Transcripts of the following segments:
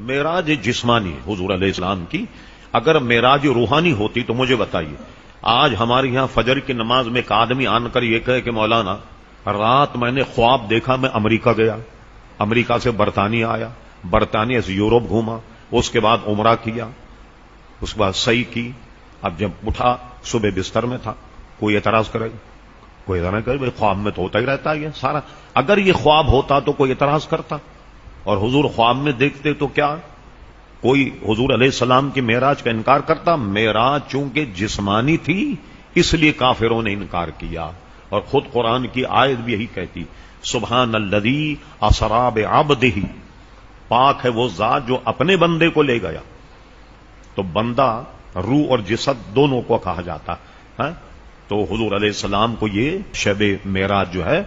معراج جسمانی حضور علیہ السلام کی، اگر معراج روحانی ہوتی تو مجھے بتائیے، آج ہمارے یہاں فجر کی نماز میں ایک آدمی آن کر یہ کہے کہ مولانا رات میں نے خواب دیکھا میں امریکہ گیا، امریکہ سے برطانیہ آیا، برطانیہ سے یورپ گھوما، اس کے بعد عمرہ کیا، اس کے بعد سعی کی، اب جب اٹھا صبح بستر میں تھا، کوئی اعتراض کرے گا؟ کوئی اعتراض کرے بھائی خواب میں تو ہوتا ہی رہتا ہے یہ سارا، اگر یہ خواب ہوتا تو کوئی اعتراض کرتا؟ اور حضور خواب میں دیکھتے تو کیا کوئی حضور علیہ السلام کی معراج کا انکار کرتا؟ معراج چونکہ جسمانی تھی اس لیے کافروں نے انکار کیا، اور خود قرآن کی آیت بھی یہی کہتی، سبحان الذی اسری بعبدہ، پاک ہے وہ ذات جو اپنے بندے کو لے گیا۔ تو بندہ روح اور جسد دونوں کو کہا جاتا ہے، تو حضور علیہ السلام کو یہ شب معراج جو ہے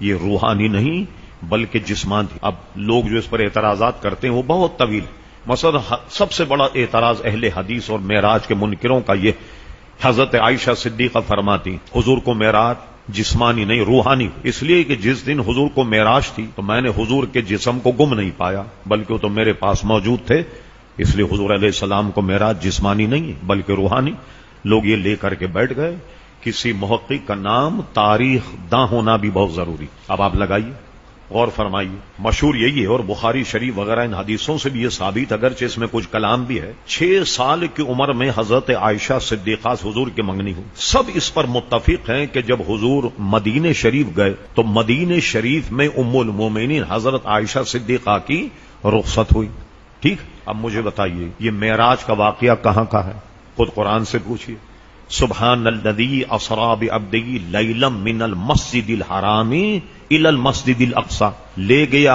یہ روحانی نہیں بلکہ جسمانی تھی۔ اب لوگ جو اس پر اعتراضات کرتے ہیں وہ بہت طویل، مثلا سب سے بڑا اعتراض اہل حدیث اور معراج کے منکروں کا یہ، حضرت عائشہ صدیقہ فرماتی حضور کو معراج جسمانی نہیں روحانی، اس لیے کہ جس دن حضور کو معراج تھی تو میں نے حضور کے جسم کو گم نہیں پایا بلکہ وہ تو میرے پاس موجود تھے، اس لیے حضور علیہ السلام کو معراج جسمانی نہیں بلکہ روحانی۔ لوگ یہ لے کر کے بیٹھ گئے، کسی محقق کا نام تاریخ داں ہونا بھی بہت ضروری۔ اب آپ لگائیے، غور فرمائیے، مشہور یہی ہے، اور بخاری شریف وغیرہ ان حدیثوں سے بھی یہ ثابت، اگرچہ اس میں کچھ کلام بھی ہے، 6 سال کی عمر میں حضرت عائشہ صدیقہ سے حضور کی منگنی ہوئی۔ سب اس پر متفق ہیں کہ جب حضور مدینہ شریف گئے تو مدینہ شریف میں ام المومنین حضرت عائشہ صدیقہ کی رخصت ہوئی۔ ٹھیک، اب مجھے بتائیے یہ معراج کا واقعہ کہاں کا ہے؟ خود قرآن سے پوچھیے، سبحان الذی اسری بعبدہ لیلا من المسجد الحرام الی المسجد الاقصی، لے گیا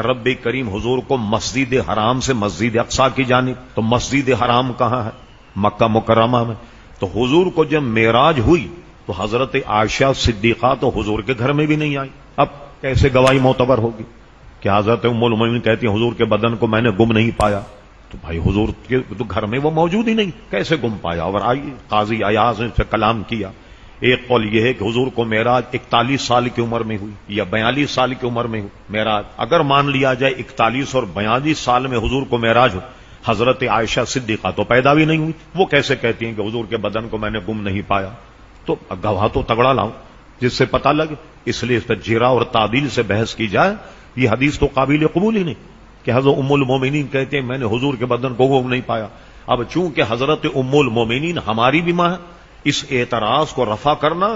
رب کریم حضور کو مسجد حرام سے مسجد اقصی کی جانب۔ تو مسجد حرام کہاں ہے؟ مکہ مکرمہ میں۔ تو حضور کو جب معراج ہوئی تو حضرت عائشہ صدیقہ تو حضور کے گھر میں بھی نہیں آئی، اب کیسے گواہی معتبر ہوگی کہ حضرت ام المومنین کہتی ہیں حضور کے بدن کو میں نے گم نہیں پایا؟ تو بھائی حضور کے تو گھر میں وہ موجود ہی نہیں، کیسے گم پایا؟ اور آئیے قاضی ایاز نے اس پہ کلام کیا، ایک قول یہ ہے کہ حضور کو معراج 41 سال کی عمر میں ہوئی یا 42 سال کی عمر میں ہوئی معراج۔ اگر مان لیا جائے 41 اور 42 سال میں حضور کو معراج ہو، حضرت عائشہ صدیقہ تو پیدا بھی نہیں ہوئی، وہ کیسے کہتی ہیں کہ حضور کے بدن کو میں نے گم نہیں پایا؟ تو گواہ تو تگڑا لاؤں جس سے پتہ لگے، اس لیے اس پر جرا اور تعدیل سے بحث کی جائے، یہ حدیث تو قابل قبول ہی نہیں کہ حضرت ام المومنین کہتے ہیں میں نے حضور کے بدن کو گم نہیں پایا۔ اب چونکہ حضرت ام المومنین ہماری بھی ماں ہے، اس اعتراض کو رفع کرنا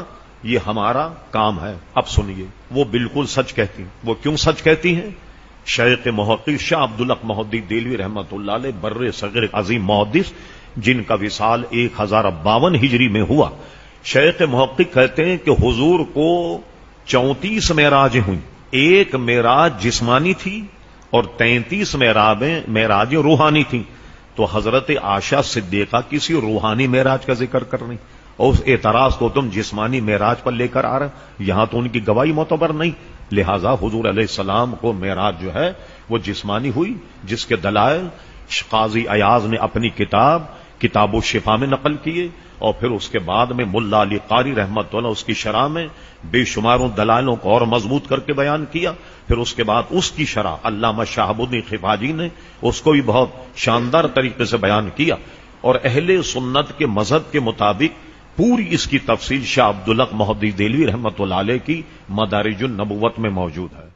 یہ ہمارا کام ہے۔ اب سنیے، وہ بالکل سچ کہتی ہیں۔ وہ کیوں سچ کہتی ہیں؟ شیخ محقق شاہ عبدالحق محدث دہلوی رحمۃ اللہ علیہ، بر صغیر عظیم محدث جن کا وصال 1052 ہجری میں ہوا، شیخ محقق کہتے ہیں کہ حضور کو 34 معراجیں ہوئیں، ایک معراج جسمانی تھی اور 33 معراجیں روحانی تھیں۔ تو حضرت عائشہ صدیقہ کسی روحانی معراج کا ذکر کر رہی، اور اس اعتراض کو تم جسمانی معراج پر لے کر آ رہے، یہاں تو ان کی گواہی معتبر نہیں، لہذا حضور علیہ السلام کو معراج جو ہے وہ جسمانی ہوئی، جس کے دلائل قاضی ایاز نے اپنی کتاب الشفا میں نقل کیے، اور پھر اس کے بعد میں ملا علی قاری رحمۃ اللہ اس کی شرح میں بے شماروں دلائلوں کو اور مضبوط کر کے بیان کیا۔ پھر اس کے بعد اس کی شرح علامہ شہاب الدین خفاجی نے اس کو بھی بہت شاندار طریقے سے بیان کیا، اور اہل سنت کے مذہب کے مطابق پوری اس کی تفصیل شاہ عبدالحق محدث دہلوی رحمۃ اللہ علیہ کی مدارج النبوت میں موجود ہے۔